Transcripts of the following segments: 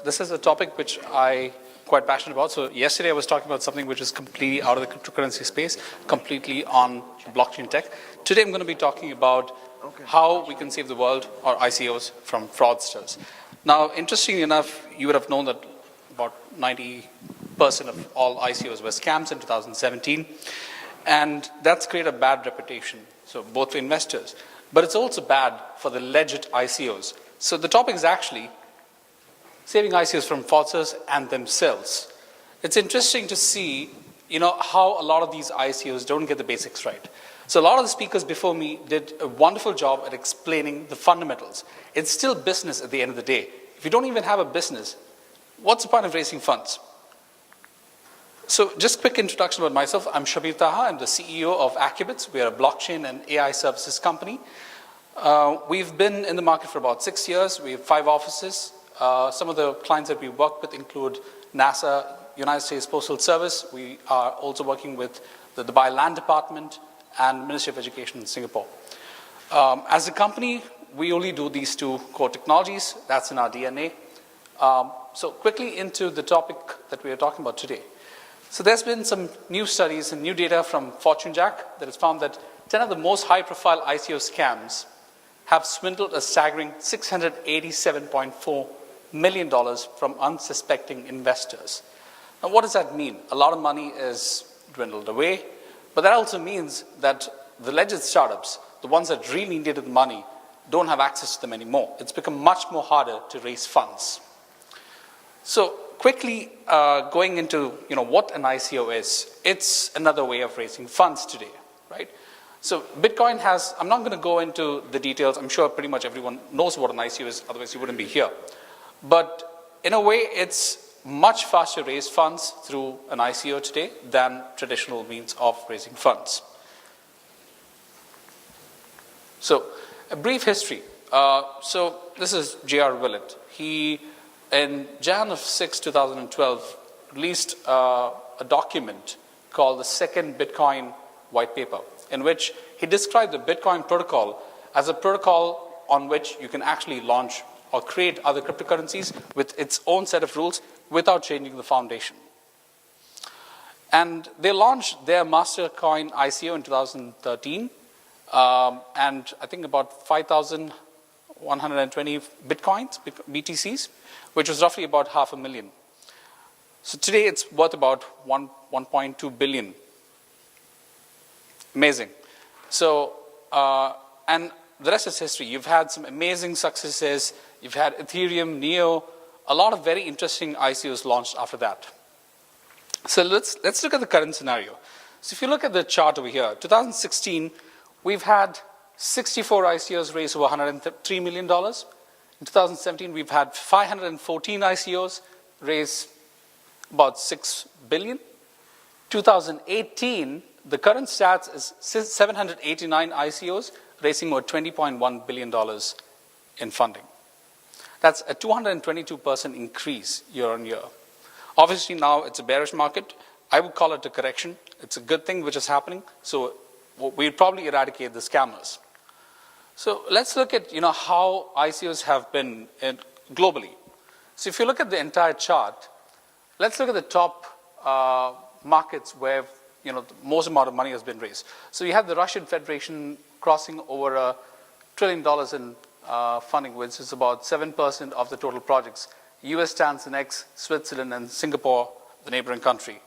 this is a topic which I quite passionate about. So yesterday I was talking about something which is completely out of the cryptocurrency space, completely on blockchain tech. Today I'm going to be talking about how we can save the world, or ICOs, from fraudsters. Now, interestingly enough, you would have known that about 90% of all ICOs were scams in 2017, and that's created a bad reputation, so both for investors, but it's also bad for the legit ICOs. So the topic is actually saving ICOs from fraudsters and themselves. It's interesting to see, how a lot of these ICOs don't get the basics right. So a lot of the speakers before me did a wonderful job at explaining the fundamentals. It's still business at the end of the day. If you don't even have a business, what's the point of raising funds? So just a quick introduction about myself. I'm Shabir Taha. I'm the CEO of Accubits. We are a blockchain and AI services company. We've been in the market for about 6 years. We have 5 offices. Some of the clients that we work with include NASA, United States Postal Service. We are also working with the Dubai Land Department and Ministry of Education in Singapore. As a company, we only do these 2 core technologies. That's in our DNA. So quickly into the topic that we are talking about today. So there's been some new studies and new data from Fortune Jack that has found that 10 of the most high-profile ICO scams have swindled a staggering $687.4 million from unsuspecting investors. Now, what does that mean? A lot of money is dwindled away, but that also means that the legit startups, the ones that really needed the money, don't have access to them anymore. It's become much more harder to raise funds. So quickly going into what an ICO is, it's another way of raising funds today, right? So Bitcoin has, I'm not going to go into the details. I'm sure pretty much everyone knows what an ICO is, otherwise you wouldn't be here. But in a way, it's much faster to raise funds through an ICO today than traditional means of raising funds. So a brief history. So this is J.R. Willett. He, in Jan 6, 2012, released a document called the Second Bitcoin White Paper, in which he described the Bitcoin protocol as a protocol on which you can actually launch or create other cryptocurrencies with its own set of rules without changing the foundation. And they launched their Mastercoin ICO in 2013, and I think about 5,120 Bitcoins, BTCs, which was roughly about $500,000. So today it's worth about 1.2 billion. Amazing. So, and the rest is history. You've had some amazing successes. You've had Ethereum, Neo, a lot of very interesting ICOs launched after that. So let's look at the current scenario. So if you look at the chart over here, 2016, we've had 64 ICOs raise over $103 million. In 2017, we've had 514 ICOs raise about $6 billion. 2018, the current stats is 789 ICOs raising over $20.1 billion in funding. That's a 222% increase year on year. Obviously now it's a bearish market. I would call it a correction. It's a good thing which is happening. So we'll probably eradicate the scammers. So let's look at how ICOs have been globally. So if you look at the entire chart, let's look at the top markets where the most amount of money has been raised. So you have the Russian Federation crossing over $1 trillion in funding, which is about 7% of the total projects. US stands the next, Switzerland and Singapore, the neighboring country.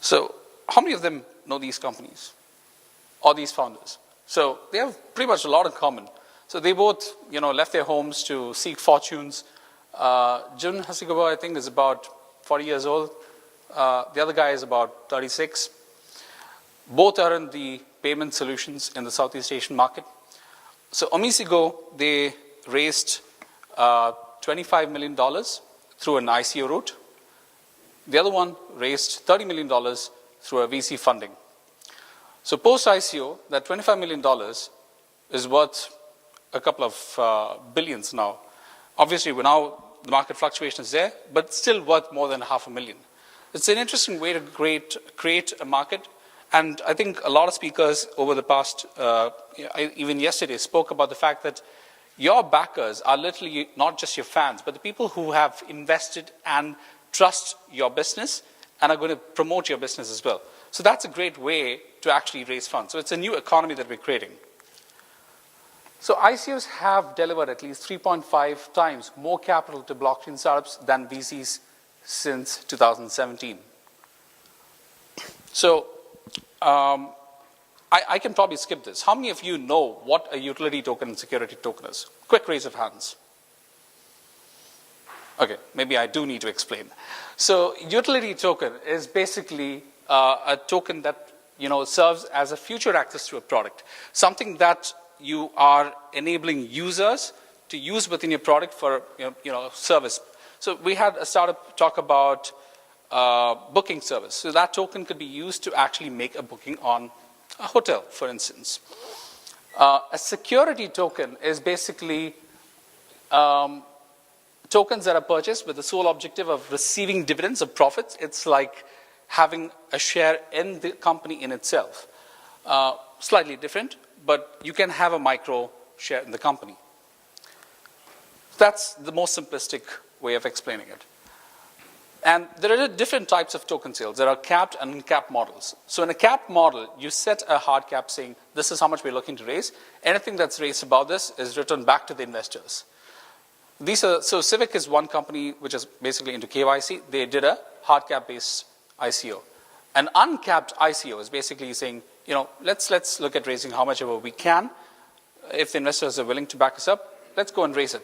So how many of them know these companies or these founders? So they have pretty much a lot in common. So they both left their homes to seek fortunes. Jun Hasegawa, I think, is about 40 years old. The other guy is about 36. Both are in the payment solutions in the Southeast Asian market. So Omisigo, they raised $25 million through an ICO route. The other one raised $30 million through a VC funding. So post-ICO, that $25 million is worth a couple of billions now. Obviously, now the market fluctuation is there, but still worth more than $500,000. It's an interesting way to create a market. And I think a lot of speakers over the past, even yesterday, spoke about the fact that Your backers are literally not just your fans, but the people who have invested and trust your business and are going to promote your business as well. So that's a great way to actually raise funds. So it's a new economy that we're creating. So ICOs have delivered at least 3.5 times more capital to blockchain startups than VCs since 2017. So I can probably skip this. How many of you know what a utility token and security token is? Quick raise of hands. Okay, maybe I do need to explain. So utility token is basically a token that serves as a future access to a product, something that you are enabling users to use within your product for service. So we had a startup talk about booking service. So that token could be used to actually make a booking on a hotel, for instance. A security token is basically tokens that are purchased with the sole objective of receiving dividends or profits. It's like having a share in the company in itself. Slightly different, but you can have a micro share in the company. That's the most simplistic way of explaining it. And there are different types of token sales. There are capped and uncapped models. So in a capped model, you set a hard cap saying, this is how much we're looking to raise. Anything that's raised above this is returned back to the investors. So Civic is one company which is basically into KYC. They did a hard cap based ICO. An uncapped ICO is basically saying, let's look at raising how much ever we can. If the investors are willing to back us up, let's go and raise it.